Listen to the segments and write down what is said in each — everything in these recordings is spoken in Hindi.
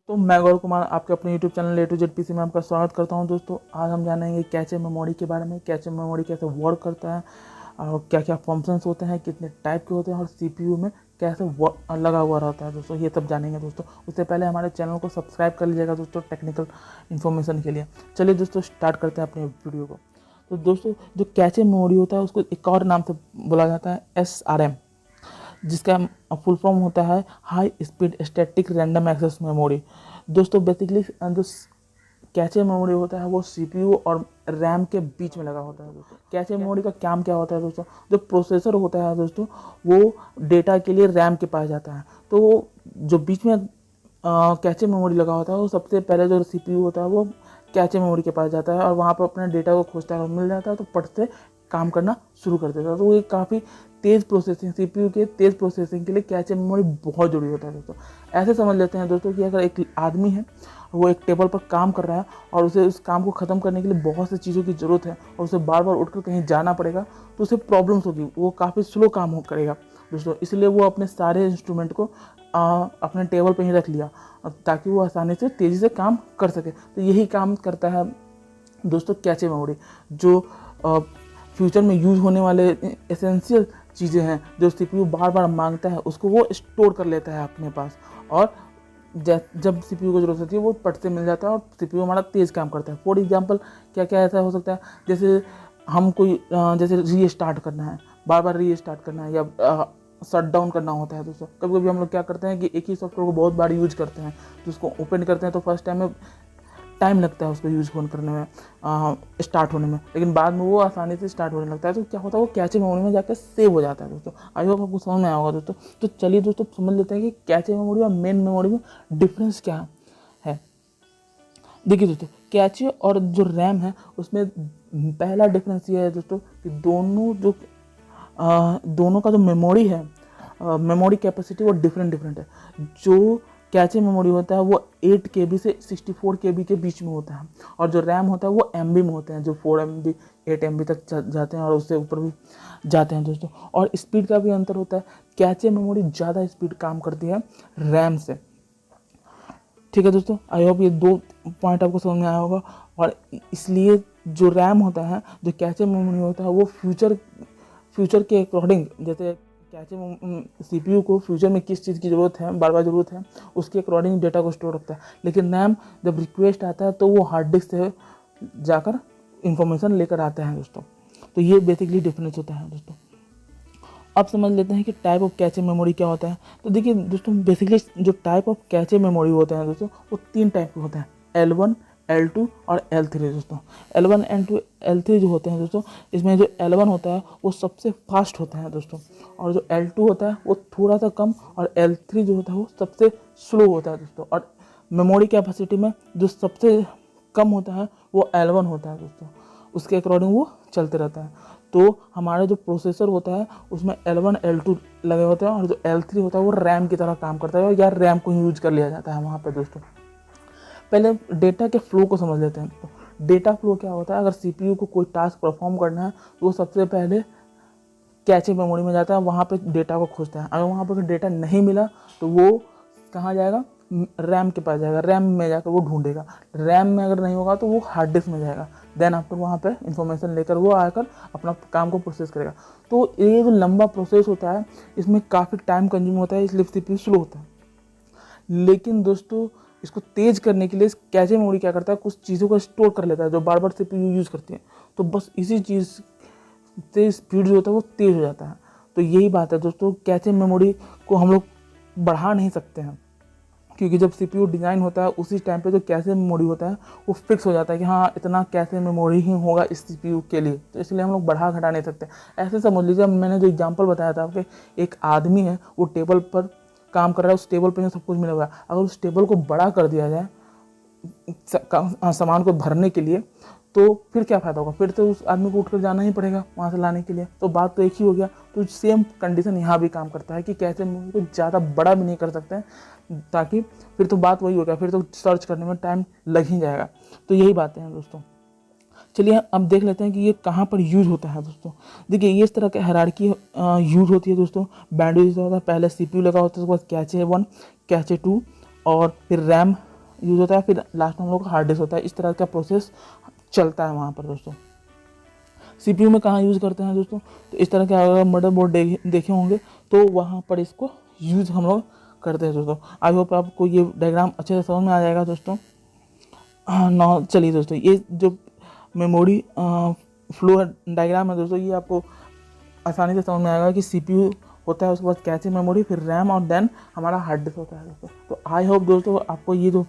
तो मैं गौरव कुमार आपके अपने YouTube channel A to Z PC में आपका स्वागत करता हूं। दोस्तों आज हम जानेंगे कैचे मेमोरी के बारे में, कैचे मेमोरी कैसे वर्क करता है और क्या क्या फंक्शंस होते हैं, कितने टाइप के होते हैं और सीपीयू में कैसे लगा हुआ रहता है। दोस्तों ये सब जानेंगे। दोस्तों उससे पहले हमारे चैनल को सब्सक्राइब कर लीजिएगा दोस्तों, टेक्निकल इन्फॉर्मेशन के लिए। चलिए दोस्तों स्टार्ट करते हैं अपने वीडियो को। तो दोस्तों जो कैचे मेमोरी होता है उसको एक और नाम से बोला जाता है SRM, जिसका फुल फॉर्म होता है high speed static random access memory. दोस्तों बेसिकली जो कैचे मेमोरी होता है वो सीपीयू और रैम के बीच में लगा होता है। दोस्तों कैचे मेमोरी का काम क्या होता है दोस्तों, जो प्रोसेसर होता है दोस्तों वो डेटा के लिए रैम के पास जाता है। तो जो बीच में कैचे मेमोरी लगा होता है वो सबसे पहले जो सीपीयू होता है वो कैचे मेमोरी के पास जाता है और वहाँ पर अपने डेटा को खोजता है और मिल जाता है तो पट से काम करना शुरू कर देता है। तो ये काफ़ी तेज़ प्रोसेसिंग, सीपीयू के तेज़ प्रोसेसिंग के लिए कैचे मेमोरी बहुत ज़रूरी होता है। दोस्तों ऐसे समझ लेते हैं दोस्तों कि अगर एक आदमी है वो एक टेबल पर काम कर रहा है और उसे उस काम को ख़त्म करने के लिए बहुत सी चीज़ों की ज़रूरत है और उसे बार बार उठकर कहीं जाना पड़ेगा तो उसे प्रॉब्लम्स होगी, वो काफ़ी स्लो काम करेगा दोस्तों। इसलिए वो अपने सारे इंस्ट्रूमेंट को अपने टेबल पर ही रख लिया ताकि वो आसानी से तेज़ी से काम कर सके। तो यही काम करता है दोस्तों कैचे मेमोरी, जो फ्यूचर में यूज होने वाले एसेंशियल चीज़ें हैं जो सीपीयू बार बार मांगता है उसको वो स्टोर कर लेता है अपने पास और जब सीपीयू को जरूरत होती है वो पट से मिल जाता है और सीपीयू हमारा तेज़ काम करता है। फॉर एग्जांपल क्या क्या ऐसा हो सकता है, जैसे हम कोई जैसे रीस्टार्ट करना है, बार बार रीस्टार्ट करना है या शट डाउन करना होता है। दोस्तों कभी कभी हम लोग क्या करते हैं कि एक ही सॉफ्टवेयर को बहुत बार यूज करते हैं, तो उसको ओपन करते हैं तो फर्स्ट टाइम में टाइम लगता है उसको यूज़ फोन करने में, स्टार्ट होने में, लेकिन बाद में वो आसानी से स्टार्ट होने लगता है। तो क्या होता है वो कैचे मेमोरी में जाकर सेव हो जाता है। दोस्तों आई होप आपको समझ में आया होगा दोस्तों। तो चलिए दोस्तों समझ लेते हैं कि कैचे मेमोरी और मेन मेमोरी में डिफरेंस क्या है। देखिए दोस्तों कैचे और जो रैम है उसमें पहला डिफरेंस ये है दोस्तों कि दोनों का जो मेमोरी है, मेमोरी कैपेसिटी वो डिफरेंट है। जो कैचे मेमोरी होता है वो 8 KB से 64 KB के बीच में होता है और जो रैम होता है वो MB में होते हैं, जो 4 MB 8 MB तक जाते हैं और उससे ऊपर भी जाते हैं दोस्तों। और स्पीड का भी अंतर होता है, कैचे मेमोरी ज़्यादा स्पीड काम करती है रैम से। ठीक है दोस्तों, आई होप ये 2 पॉइंट आपको समझ में आया होगा। और इसलिए जो रैम होता है, जो कैचे मेमोरी होता है वो फ्यूचर के अकॉर्डिंग, जैसे कैचे सीपीयू को फ्यूचर में किस चीज़ की ज़रूरत है, बार बार ज़रूरत है, उसके अकॉर्डिंग डेटा को स्टोर रखता है। लेकिन रैम जब रिक्वेस्ट आता है तो वो हार्ड डिस्क से जाकर इंफॉर्मेशन लेकर आते हैं दोस्तों। तो ये बेसिकली डिफरेंस होता है दोस्तों। अब समझ लेते हैं कि टाइप ऑफ कैचे मेमोरी क्या होता है। तो देखिए दोस्तों बेसिकली जो टाइप ऑफ कैचे मेमोरी होते हैं दोस्तों वो 3 टाइप के होते हैं, L1, L2 और L3 दोस्तों। L1 L2 L3 जो होते हैं दोस्तों, इसमें जो L1 होता है वो सबसे फास्ट होता है दोस्तों और जो L2 होता है वो थोड़ा सा कम और L3 जो होता है वो सबसे स्लो होता है दोस्तों। और मेमोरी कैपेसिटी में जो सबसे कम होता है वो L1 होता है दोस्तों, उसके अकॉर्डिंग वो चलते रहता है। तो हमारा जो प्रोसेसर होता है उसमें L1 L2 लगे होते हैं और जो L3 होता है वो रैम की तरह काम करता है या रैम को यूज कर लिया जाता है वहाँ पे दोस्तों। पहले डेटा के फ्लो को समझ लेते हैं। तो डेटा फ्लो क्या होता है, अगर सीपीयू को कोई टास्क परफॉर्म करना है तो वो सबसे पहले कैचे मेमोरी में जाता है, वहाँ पे डेटा को खोजता है। अगर वहाँ पर डेटा नहीं मिला तो वो कहाँ जाएगा, रैम के पास जाएगा, रैम में जाकर वो ढूंढेगा। रैम में अगर नहीं होगा तो वो हार्ड डिस्क में जाएगा, देन आफ्टर वहाँ पे इंफॉर्मेशन लेकर वो आकर अपना काम को प्रोसेस करेगा। तो ये जो लंबा प्रोसेस होता है इसमें काफ़ी टाइम कंज्यूम होता है, इसलिए सीपीयू स्लो होता है। लेकिन दोस्तों इसको तेज़ करने के लिए कैचे मेमोरी क्या करता है, कुछ चीज़ों को स्टोर कर लेता है जो बार बार सीपीयू यूज़ करती है। तो बस इसी चीज़ से स्पीड जो होता है वो तेज़ हो जाता है। तो यही बात है दोस्तों, कैचे मेमोरी को हम लोग बढ़ा नहीं सकते हैं क्योंकि जब सीपीयू डिज़ाइन होता है उसी टाइम पे जो कैसे मेमोरी होता है वो फिक्स हो जाता है कि हाँ इतना कैसे मेमोरी ही होगा इस सीपीयू के लिए, तो इसलिए हम लोग बढ़ा घटा नहीं सकते। ऐसे समझ लीजिए मैंने जो एग्जांपल बताया था आपके, एक आदमी है वो टेबल पर काम कर रहा है, उस टेबल पर सब कुछ मिला हुआ है। अगर उस टेबल को बड़ा कर दिया जाए सामान को भरने के लिए तो फिर क्या फ़ायदा होगा, फिर तो उस आदमी को उठकर जाना ही पड़ेगा वहाँ से लाने के लिए। तो बात तो एक ही हो गया। तो सेम कंडीशन यहाँ भी काम करता है कि कैसे मेमोरी को ज़्यादा बड़ा भी नहीं कर सकते हैं ताकि फिर तो बात वही हो गया, फिर तो सर्च करने में टाइम लग ही जाएगा। तो यही बातें हैं दोस्तों। चलिए अब देख लेते हैं कि ये कहाँ पर यूज़ होता है दोस्तों। देखिए ये इस तरह के हायरार्की यूज़ होती है दोस्तों। बैंडविड्थ होता है, पहले सीपीयू लगा होता है, उसके बाद कैचे 1 कैचे 2 और फिर रैम यूज़ होता है, फिर लास्ट में हम लोग का हार्ड डिस्क होता है। इस तरह का प्रोसेस चलता है वहाँ पर दोस्तों। CPU में कहाँ यूज़ करते हैं दोस्तों, तो इस तरह के अगर मदरबोर्ड देखे होंगे तो वहाँ पर इसको यूज़ हम लोग करते हैं दोस्तों। आई होप आपको ये डायग्राम अच्छे से समझ में आ जाएगा दोस्तों। हाँ ना, चलिए दोस्तों, ये जो मेमोरी फ्लो डायग्राम है दोस्तों, ये आपको आसानी से समझ में आएगा कि CPU होता है, उसके बाद कैचे मेमोरी, फिर रैम और देन हमारा हार्ड डिस्क होता है दोस्तों। तो आई होप दोस्तों आपको ये जो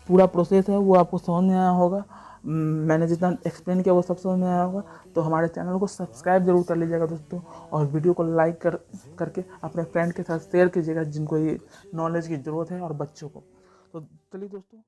पूरा प्रोसेस है वो आपको समझ में आया होगा। मैंने जितना एक्सप्लेन किया वो सब समझ में आया होगा। तो हमारे चैनल को सब्सक्राइब जरूर कर लीजिएगा दोस्तों, और वीडियो को लाइक करके अपने फ्रेंड के साथ शेयर कीजिएगा जिनको ये नॉलेज की ज़रूरत है, और बच्चों को। तो चलिए दोस्तों।